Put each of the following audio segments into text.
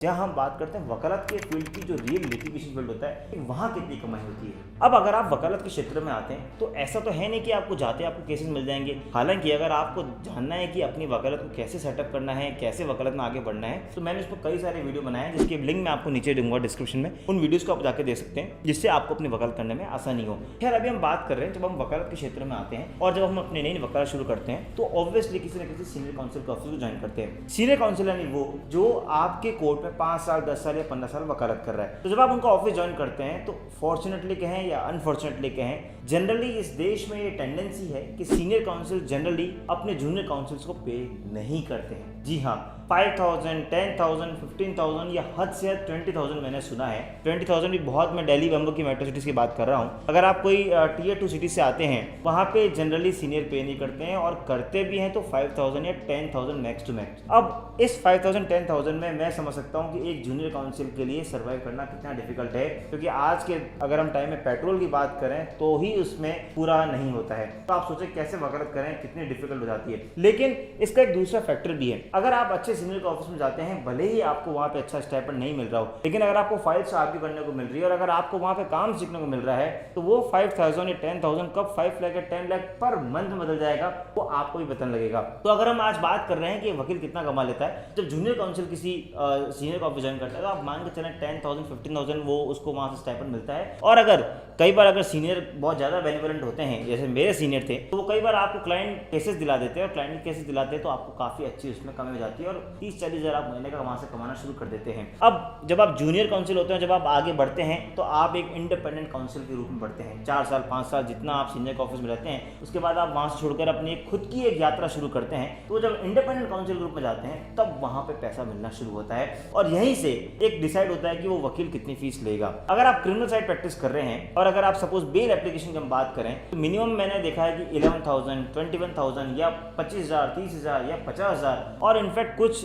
जहाँ हम बात करते हैं वकालत के फील्ड की, जो रियल लिटिगेशन फील्ड होता है, वहाँ कितनी कमाई होती है। अब अगर आप वकालत के क्षेत्र में आते हैं तो ऐसा तो है नहीं कि आपको जाते आपको केसेस मिल जाएंगे। हालांकि अगर आपको जानना है कि अपनी वकालत को कैसे सेटअप करना है, कैसे वकालत में आगे बढ़ना है, तो मैंने इस पर कई सारे वीडियो बनाए हैं, जिसके लिंक मैं आपको नीचे दूंगा डिस्क्रिप्शन में। उन वीडियोज़ को आप जाकर देख सकते हैं, जिससे आपको अपनी वकालत करने में आसानी हो। खैर, अभी हम बात कर रहे हैं जब हम वकालत के क्षेत्र में आते हैं और जब हम अपनी नई वकालत शुरू करते हैं तो ऑब्वियसली किसी न किसी सीनियर काउंसिल के ऑफिस को ज्वाइन करते हैं। सीनियर काउंसिल यानी वो जो आपके कोर्ट में 5 साल 10 साल या 15 साल वकालत कर रहा है। तो जब आप उनका ऑफिस ज्वाइन करते हैं तो फॉर्चुनेटली कहें या अनफॉर्चुनेटली कहें, जनरली इस देश में ये टेंडेंसी है कि सीनियर काउंसिल जनरली अपने जूनियर काउंसिल्स को पे नहीं करते हैं। जी हाँ, 5,000, 10,000, 15,000 या हद से हद 20,000 मैंने सुना है। 20,000 भी बहुत, मैं दिल्ली बम्बो की मेट्रो सिटीज़ की बात कर रहा हूँ। अगर आप कोई टियर 2 सिटी से आते हैं, वहाँ पे जनरली सीनियर पे नहीं करते हैं, और करते भी हैं तो 5,000 या 10,000 मैक्स टू मैक्स। अब इस 5,000 10,000 में मैं समझ सकता हूँ कि एक जूनियर काउंसिल के लिए सर्वाइव करना कितना डिफिकल्ट है, क्योंकि आज के अगर हम टाइम में पेट्रोल की बात करें तो ही उसमें पूरा नहीं होता है। तो आप सोचें कैसे वकालत करें, कितनी डिफिकल्ट हो जाती है। लेकिन इसका एक दूसरा फैक्टर भी है। अगर आप अच्छे सीनियर के ऑफिस में जाते हैं, भले ही आपको वहाँ पे अच्छा स्टाइपेंड नहीं मिल रहा हो, लेकिन अगर आपको फाइल्स आर्ग्यू करने को मिल रही है और अगर आपको वहाँ पे काम सीखने को मिल रहा है, तो वो 5,000 या 10,000 कब 5 लाख या 10 लाख पर मंथ बदल जाएगा, वो आपको भी पता लगेगा। तो अगर हम आज बात कर रहे हैं कि वकील कितना कमा लेता है, जब जूनियर काउंसिल किसी सीनियर का ऑफिस ज्वाइन करता है, तो आप मान के चलें 10,000 15,000 वो उसको वहाँ से स्टाइपेंड मिलता है। और अगर कई बार अगर सीनियर बहुत ज़्यादा बेनिवोलेंट होते हैं, जैसे मेरे सीनियर थे, तो वो कई बार आपको क्लाइंट केसेस दिला देते हैं, और क्लाइंट केसेस दिलाते हैं तो आपको काफ़ी अच्छी उसमें कमाई हो जाती है, और 30-40 हज़ार आप महीने का वहाँ से कमाना शुरू कर देते हैं। अब जब आप जूनियर काउंसिल होते हैं, जब आप आगे बढ़ते हैं, तो आप एक इंडिपेंडेंट काउंसिल के रूप में बढ़ते हैं। 4 साल 5 साल जितना आप सीनियर के ऑफिस में रहते हैं, उसके बाद आप वहाँ से छोड़कर अपनी खुद की एक यात्रा शुरू करते हैं। तो जब इंडिपेंडेंट काउंसिल ग्रुप में जाते हैं, तब वहाँ पे पैसा मिलना शुरू होता है, और यहीं से एक डिसाइड होता है कि वो वकील कितनी फीस लेगा। अगर आप क्रिमिनल साइड प्रैक्टिस कर रहे हैं, और अगर आप सपोज बेल एप्लीकेशन की हम बात करें, तो मिनिमम मैंने देखा है कि 11,000, 21,000 या 25,000, 30,000 या 50,000, और इनफैक्ट कुछ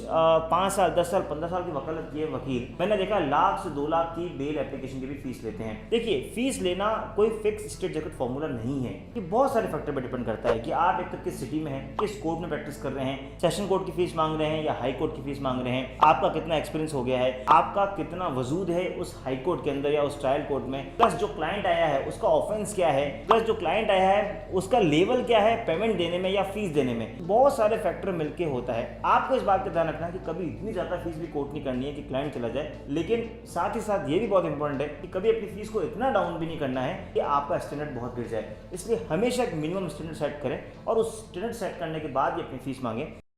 5 साल 10 साल 15 साल की वकालत किए वकील, मैंने देखा 1 लाख से 2 लाख की बेल एप्लीकेशन की भी फीस लेते हैं। देखिए, फीस लेना कोई फिक्स स्ट्रेट जैकेट फॉर्मूला नहीं है, ये बहुत सारे फैक्टर पर डिपेंड करता है कि आप एक तो किस सिटी में हैं, किस कोर्ट में प्रैक्टिस कर रहे हैं, सेशन कोर्ट की फीस मांग रहे हैं या हाई कोर्ट की फीस मांग रहे हैं, आपका कितना एक्सपीरियंस हो गया है, आपका कितना वजूद है उस हाई कोर्ट के अंदर या उस ट्रायल कोर्ट में, प्लस जो क्लाइंट आया है उसका ऑफेंस क्या है, प्लस जो क्लाइंट आया है उसका लेवल क्या है पेमेंट देने में या फीस देने में। बहुत सारे फैक्टर मिलके होता है। आपको इस बात का ध्यान रखना है कि कभी इतनी ज्यादा फीस भी कोर्ट नहीं करनी है कि क्लाइंट चला जाए, लेकिन साथ ही साथ ये भी बहुत इंपॉर्टेंट है कि कभी अपनी फीस को इतना डाउन भी नहीं करना है कि आपका स्टैंडर्ड बहुत गिर जाए। इसलिए हमेशा एक मिनिमम स्टैंडर्ड सेट करें, और उस स्टैंडर्ड सेट करने के बाद ही अपनी फीस मांगे।